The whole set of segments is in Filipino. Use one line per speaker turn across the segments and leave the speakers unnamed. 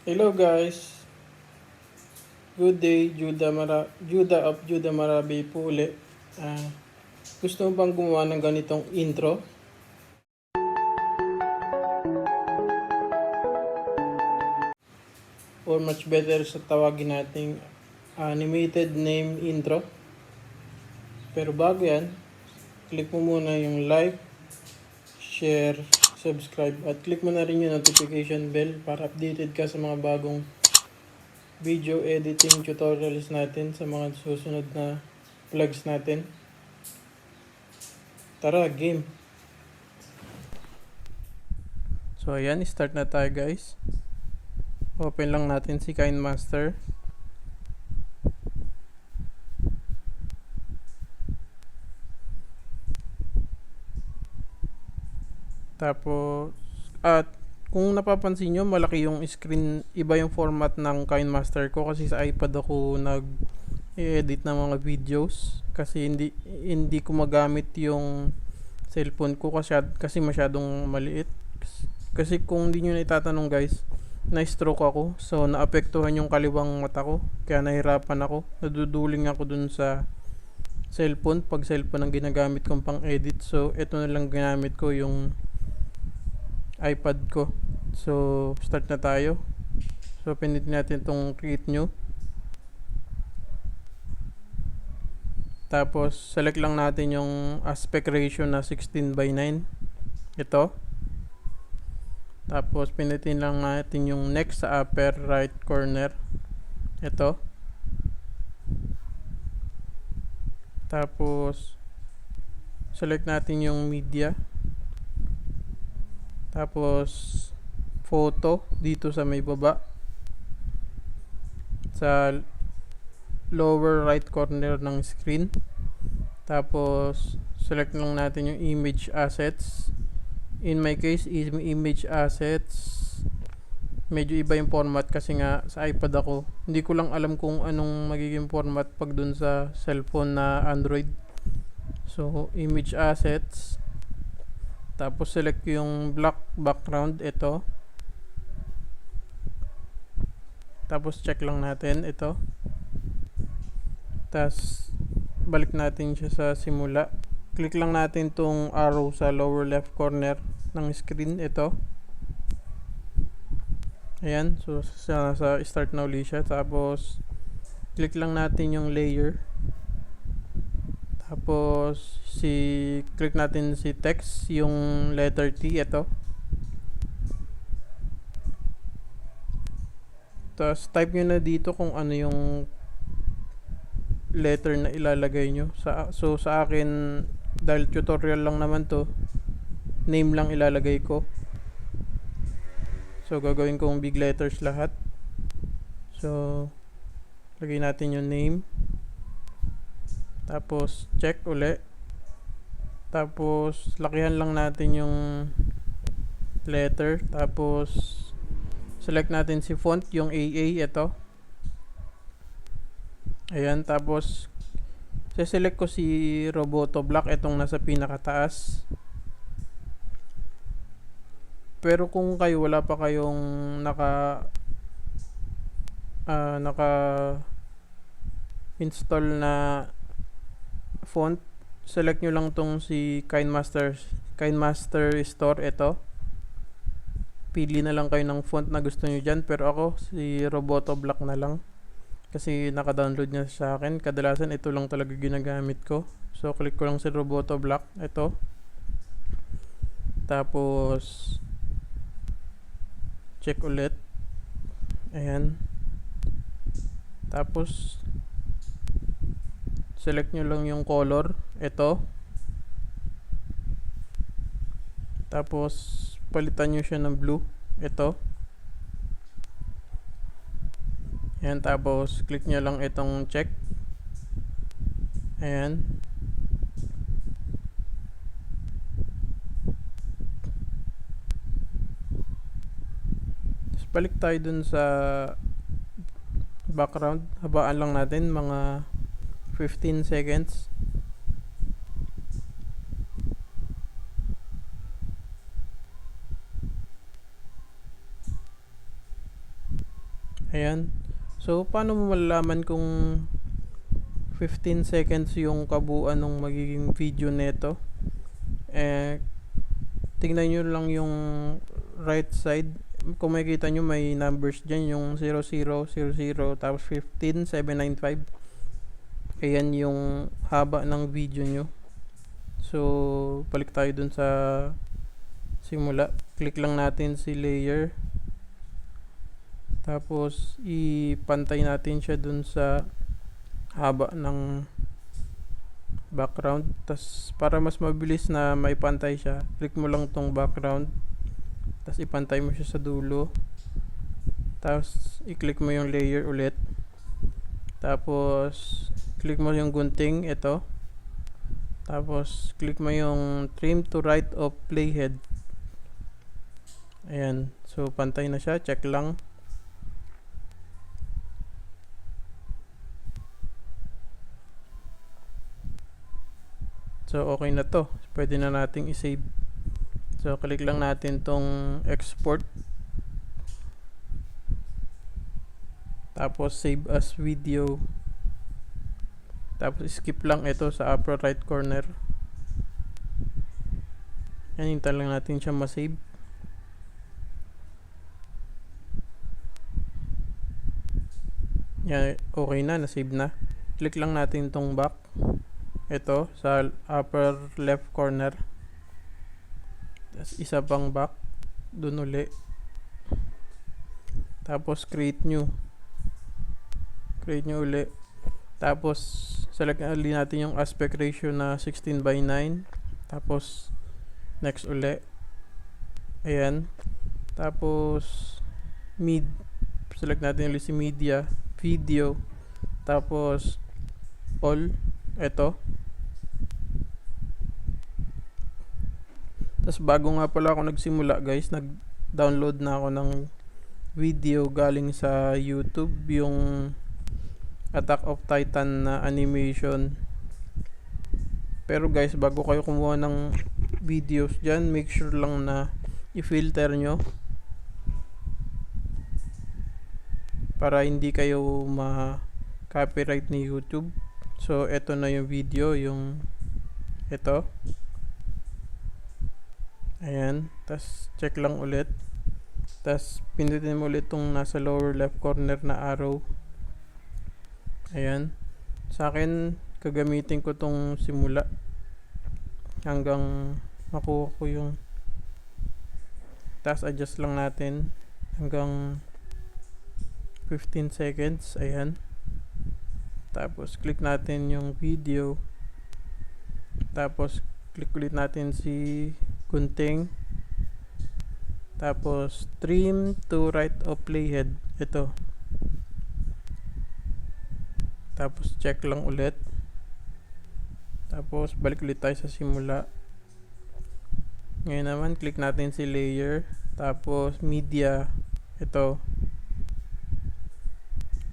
Hello guys, good day, Judah of Judah Marabe po uli. Gusto mo bang gumawa ng ganitong intro? Or much better sa tawagin nating animated name intro. Pero bago yan, click mo muna yung like, share, subscribe at click mo na rin yung notification bell para updated ka sa mga bagong video editing tutorials natin sa mga susunod na vlogs natin. Tara, game! So ayan, start na tayo guys. Open lang natin si Kinemaster. Tapos kung napapansin nyo, malaki yung screen, iba yung format ng Kinemaster ko kasi sa iPad ako nag-edit ng mga videos kasi hindi ko magamit yung cellphone ko kasi masyadong maliit. Kasi kung hindi nyo na itatanong guys, na-stroke ako, so naapektuhan yung kaliwang mata ko, kaya nahirapan ako, naduduling ako dun sa cellphone pag cellphone ang ginagamit kong pang edit. So ito na lang ginamit ko, yung iPad ko. So start na tayo. So pinitin natin itong create new, tapos select lang natin yung aspect ratio na 16:9, ito. Tapos pinitin lang natin yung next sa upper right corner, ito. Tapos select natin yung media, tapos photo dito sa may baba sa lower right corner ng screen. Tapos select lang natin yung image assets. In my case, image assets. Medyo iba yung format kasi nga sa iPad ako. Hindi ko lang alam kung anong magiging format pag dun sa cellphone na Android. So, image assets. Tapos select yung black background, ito. Tapos check lang natin ito. Tapos balik natin siya sa simula. Click lang natin tong arrow sa lower left corner ng screen, ito. Ayan, so sa start na ulit siya. Tapos click lang natin yung layer. Tapos click natin si text, yung letter T, ito. Tapos type nyo na dito kung ano yung letter na ilalagay nyo. So sa akin, dahil tutorial lang naman to, name lang ilalagay ko. So gagawin kong big letters lahat. So lagay natin yung name. Tapos check uli. Tapos lakihan lang natin yung letter. Tapos select natin si font, yung AA, ito. Ayan, tapos select ko si Roboto Black, itong nasa pinakataas. Pero kung kayo wala pa kayong naka install na font, select nyo lang tong si Kinemaster Store, ito. Pili na lang kayo ng font na gusto nyo dyan, pero ako si Roboto Black na lang kasi naka-download niya sa akin. Kadalasan ito lang talaga ginagamit ko. So click ko lang si Roboto Black, ito. Tapos check ulit. Ayan. Tapos select nyo lang yung color, ito. Tapos palitan nyo siya ng blue, ito. Ayan, tapos click nyo lang itong check. Ayan. Tapos balik tayo dun sa background. Habaan lang natin mga 15 seconds. Ayan. So, paano mo malalaman kung 15 seconds yung kabuuan ng magiging video neto? Tingnan nyo lang yung right side. Kung makikita nyo, may numbers dyan, yung 0000 tapos 15795. Ayan yung haba ng video nyo. So, balik tayo dun sa simula. Click lang natin si layer. Tapos, ipantay natin siya dun sa haba ng background. Tapos, para mas mabilis na maipantay siya, click mo lang tong background. Tapos, ipantay mo siya sa dulo. Tapos, i-click mo yung layer ulit. Tapos, click mo yung gunting, ito. Tapos, click mo yung trim to right of playhead. Ayan. So, pantay na siya. Check lang. So, okay na to. Pwede na nating i-save. So, click lang natin tong export. Tapos, save as video. Tapos, skip lang ito sa upper right corner. Yan, hintayin lang natin siya ma-save. Yan, okay na. Na-save na. Click lang natin tong back. Ito, sa upper left corner. Tapos, isa pang back. Dun uli. Tapos, create new. Create new uli. Tapos, select ulit natin yung aspect ratio na 16:9. Tapos, next uli. Ayan. Tapos, mid. Select natin ulit si media. Video. Tapos, all. Ito. Tapos, bago nga pala ako nagsimula guys, nag-download na ako ng video galing sa YouTube. Yung Attack of Titan na animation. Pero guys, bago kayo kumuha ng videos dyan, make sure lang na i-filter nyo para hindi kayo ma-copyright ni YouTube. So, eto na yung video, yung ito. Ayan. Tas check lang ulit. Tas pindutin mo ulit tong nasa lower left corner na arrow. Ayan. Sa akin, kagamitin ko tong simula hanggang makuha ko yung, tas adjust lang natin hanggang 15 seconds. Ayan. Tapos click natin yung video. Tapos click ulit natin si gunting. Tapos trim to right of playhead. Ito. Tapos check lang ulit. Tapos balik ulit tayo sa simula. Ngayon naman click natin si layer. Tapos media. Ito.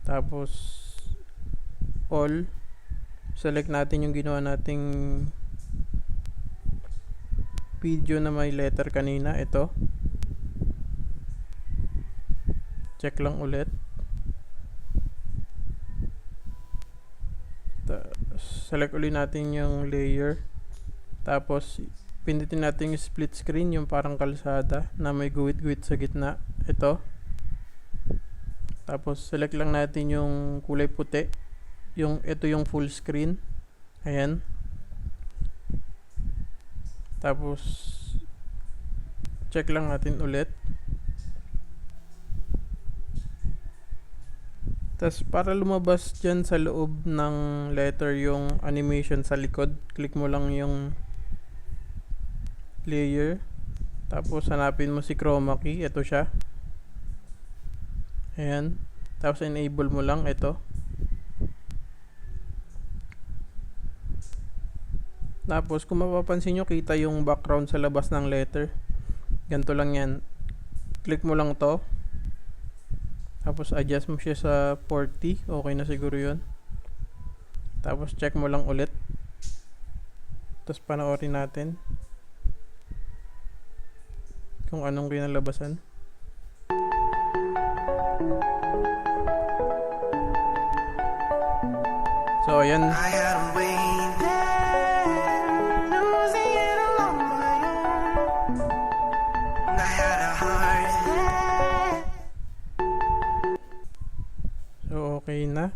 Tapos all. Select natin yung ginawa nating video na may letter kanina. Ito. Check lang ulit. Select ulit natin yung layer. Tapos pindutin natin yung split screen, yung parang kalsada na may guhit-guhit sa gitna. Ito. Tapos select lang natin yung kulay puti. Ito yung full screen. Ayan. Tapos check lang natin ulit. Tapos para lumabas dyan sa loob ng letter yung animation sa likod, click mo lang yung layer. Tapos hanapin mo si chroma key. Ito siya. Ayan. Tapos enable mo lang ito. Tapos kung mapapansin nyo, kita yung background sa labas ng letter. Ganito lang yan. Click mo lang to. Tapos adjust mo siya sa 40. Okay na siguro yun. Tapos check mo lang ulit. Tapos panoorin natin kung anong kinalabasan. So, ayan. So, okay na.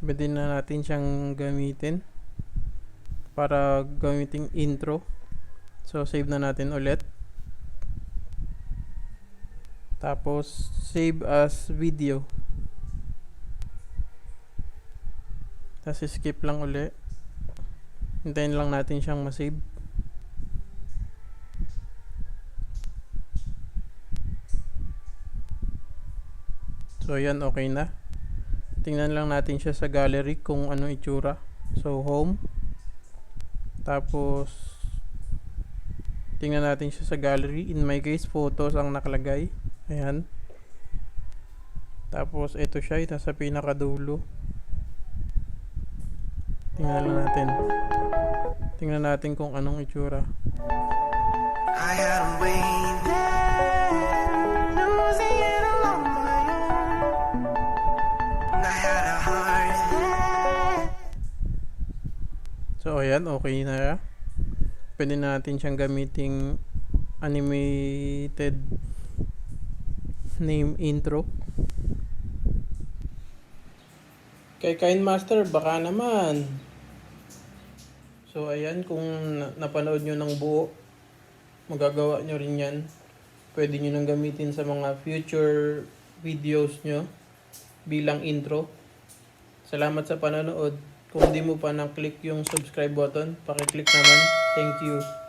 Pwede na natin siyang gamitin para gamiting intro. So, save na natin ulit. Tapos, save as video. Tapos, skip lang ulit. Hintayin lang natin siyang masave. So, yan, okay na. Tingnan lang natin siya sa gallery kung ano itsura. So, home. Tapos, tingnan natin siya sa gallery. In my case, photos ang nakalagay. Ayan. Tapos, ito siya. Ito sa pinakadulo. Tingnan lang natin. Tingnan natin kung anong itsura. So, ayan, okay na. Pwede natin siyang gamiting animated name intro. Kay Kinemaster, baka naman. So, ayan, kung napanood nyo ng buo, magagawa nyo rin yan. Pwede nyo nang gamitin sa mga future videos nyo bilang intro. Salamat sa panonood. Kung di mo pa na-click yung subscribe button, paki-click naman. Thank you.